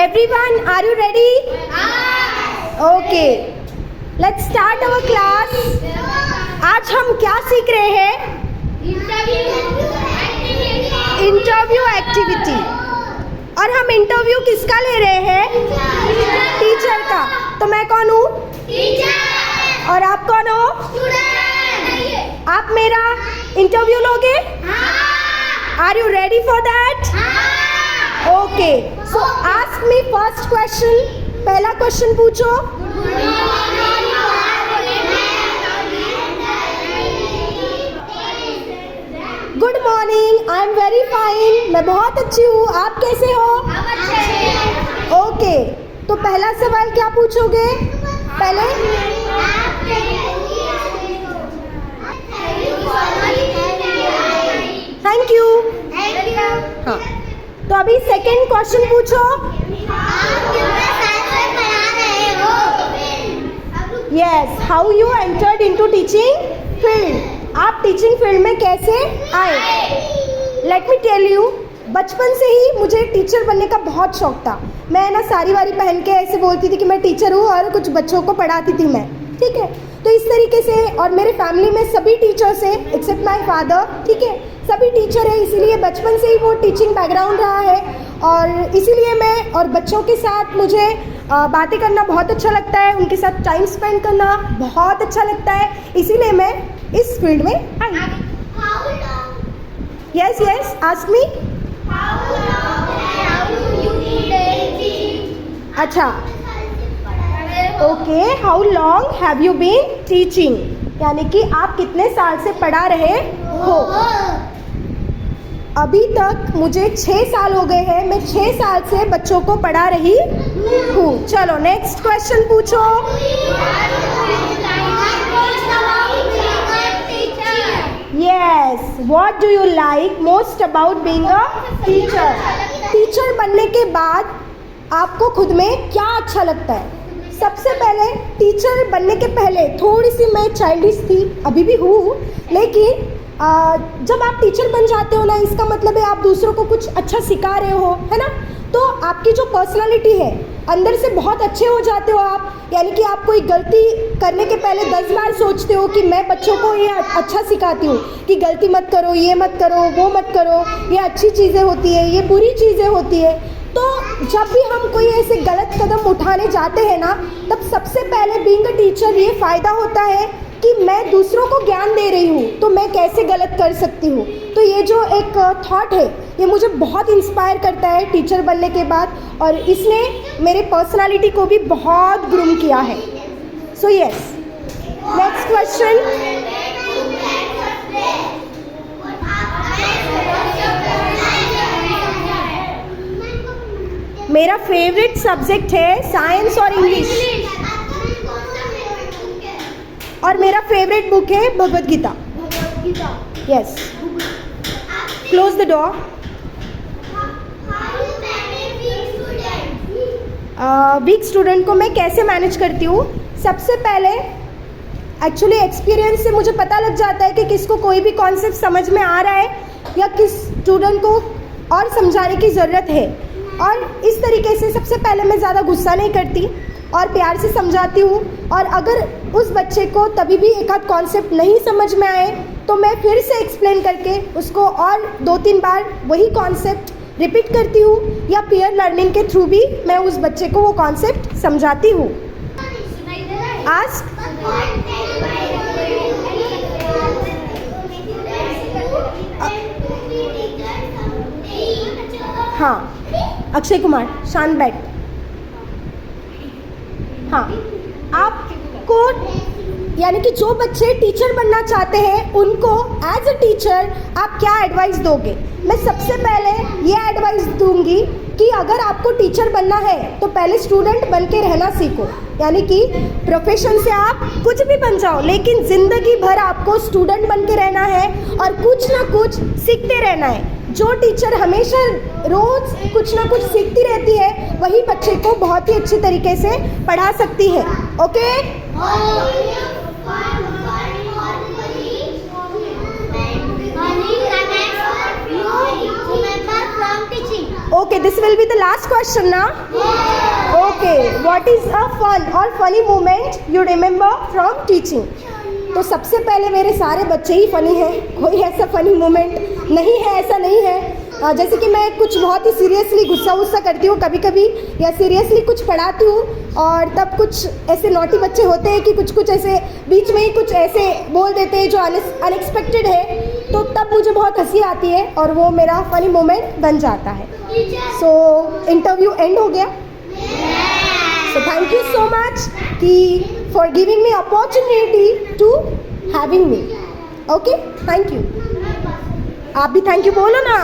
Everyone, are you ready? Okay. Let's start our class. आज हम क्या सीख रहे हैं? Interview activity. और हम इंटरव्यू किसका ले रहे हैं? टीचर का। तो मैं कौन हूँ? टीचर। और आप कौन हो? स्टूडेंट। आप मेरा इंटरव्यू लोगे? हाँ। Are you ready for that? हाँ। Okay. So ask me first question. पहला क्वेश्चन पूछो। Good morning. I am very fine. मैं बहुत अच्छी हूँ। आप कैसे हो? ओके। तो पहला सवाल क्या पूछोगे? पहले थैंक यू। हाँ, तो अभी सेकेंड क्वेश्चन पूछो। Yes, how you entered into teaching field. आप टीचिंग फील्ड में कैसे आए? लेट मी टेल यू, बचपन से ही मुझे टीचर बनने का बहुत शौक था। मैं ना साड़ी वाड़ी पहन के ऐसे बोलती थी कि मैं टीचर हूँ और कुछ बच्चों को पढ़ाती थी मैं, ठीक है। तो इस तरीके से, और मेरे फैमिली में सभी टीचर्स हैं एक्सेप्ट माय फादर, ठीक है, सभी टीचर है, इसीलिए बचपन से ही वो टीचिंग बैकग्राउंड रहा है। और इसीलिए मैं और बच्चों के साथ मुझे बातें करना बहुत अच्छा लगता है, उनके साथ टाइम स्पेंड करना बहुत अच्छा लगता है, इसीलिए मैं इस फील्ड में आई। Yes yes, ask me. अच्छा, okay, how long have you been teaching, यानी कि आप कितने साल से पढ़ा रहे हो? अभी तक मुझे 6 साल हो गए हैं। मैं 6 साल से बच्चों को पढ़ा रही हूँ। चलो नेक्स्ट क्वेश्चन पूछो। Yes, what do you like most about being a teacher. Teacher बनने के बाद आपको खुद में क्या अच्छा लगता है? सबसे पहले टीचर बनने के पहले थोड़ी सी मैं चाइल्डिश थी, अभी भी हूँ, लेकिन जब आप टीचर बन जाते हो ना, इसका मतलब है आप दूसरों को कुछ अच्छा सिखा रहे हो, है ना। तो आपकी जो पर्सनालिटी है अंदर से बहुत अच्छे हो जाते हो आप, यानी कि आप कोई गलती करने के पहले 10 बार सोचते हो कि मैं बच्चों को ये अच्छा सिखाती हूँ कि गलती मत करो, ये मत करो, वो मत करो, ये अच्छी चीज़ें होती है, ये बुरी चीज़ें होती है। तो जब भी हम कोई ऐसे गलत कदम उठाने जाते हैं ना, तब सबसे पहले बीइंग अ टीचर ये फ़ायदा होता है कि मैं दूसरों को ज्ञान दे रही हूँ, तो मैं कैसे गलत कर सकती हूँ। तो ये जो एक थॉट है, ये मुझे बहुत इंस्पायर करता है टीचर बनने के बाद, और इसने मेरे पर्सनालिटी को भी बहुत ग्रूम किया है। So yes, next question. मेरा फेवरेट सब्जेक्ट है साइंस और इंग्लिश, और मेरा फेवरेट बुक है Bhagavad Gita. Yes, close the door. Weak student को मैं कैसे मैनेज करती हूँ? सबसे पहले एक्चुअली एक्सपीरियंस से मुझे पता लग जाता है कि किसको कोई भी कॉन्सेप्ट समझ में आ रहा है या किस स्टूडेंट को और समझाने की ज़रूरत है। और इस तरीके से सबसे पहले मैं ज़्यादा गुस्सा नहीं करती और प्यार से समझाती हूँ। और अगर उस बच्चे को तभी भी एक आध कॉन्सेप्ट नहीं समझ में आए तो मैं फिर से एक्सप्लेन करके उसको और 2-3 बार वही कॉन्सेप्ट रिपीट करती हूँ, या पीयर लर्निंग के थ्रू भी मैं उस बच्चे को वो कॉन्सेप्ट समझाती हूँ। आस्क। हाँ, अक्षय कुमार, शांत बैठ। हाँ, आपको यानी कि जो बच्चे टीचर बनना चाहते हैं उनको एज अ टीचर आप क्या एडवाइस दोगे? मैं सबसे पहले ये एडवाइस दूंगी कि अगर आपको टीचर बनना है तो पहले स्टूडेंट बन के रहना सीखो, यानी कि प्रोफेशन से आप कुछ भी बन जाओ, लेकिन ज़िंदगी भर आपको स्टूडेंट बन के रहना है और कुछ ना कुछ सीखते रहना है। जो टीचर हमेशा रोज़ कुछ ना कुछ सीखती रहती है, वही बच्चे को बहुत ही अच्छी तरीके से पढ़ा सकती है। Okay? Okay, this will be the last question now. Okay, what is a fun or funny moment you remember from teaching? तो सबसे पहले मेरे सारे बच्चे ही फ़नी हैं, कोई ऐसा फ़नी मोमेंट नहीं है, ऐसा नहीं है। जैसे कि मैं कुछ बहुत ही सीरियसली गुस्सा करती हूँ कभी कभी, या सीरियसली कुछ पढ़ाती हूँ और तब कुछ ऐसे नॉटी बच्चे होते हैं कि कुछ ऐसे बीच में ही कुछ ऐसे बोल देते हैं जो अनएक्सपेक्टेड है, तो तब मुझे बहुत हंसी आती है और वो मेरा फ़नी मोमेंट बन जाता है। सो इंटरव्यू एंड हो गया। So thank you so much for giving me opportunity to having me. Okay, thank you. आप भी थैंक यू बोलो ना।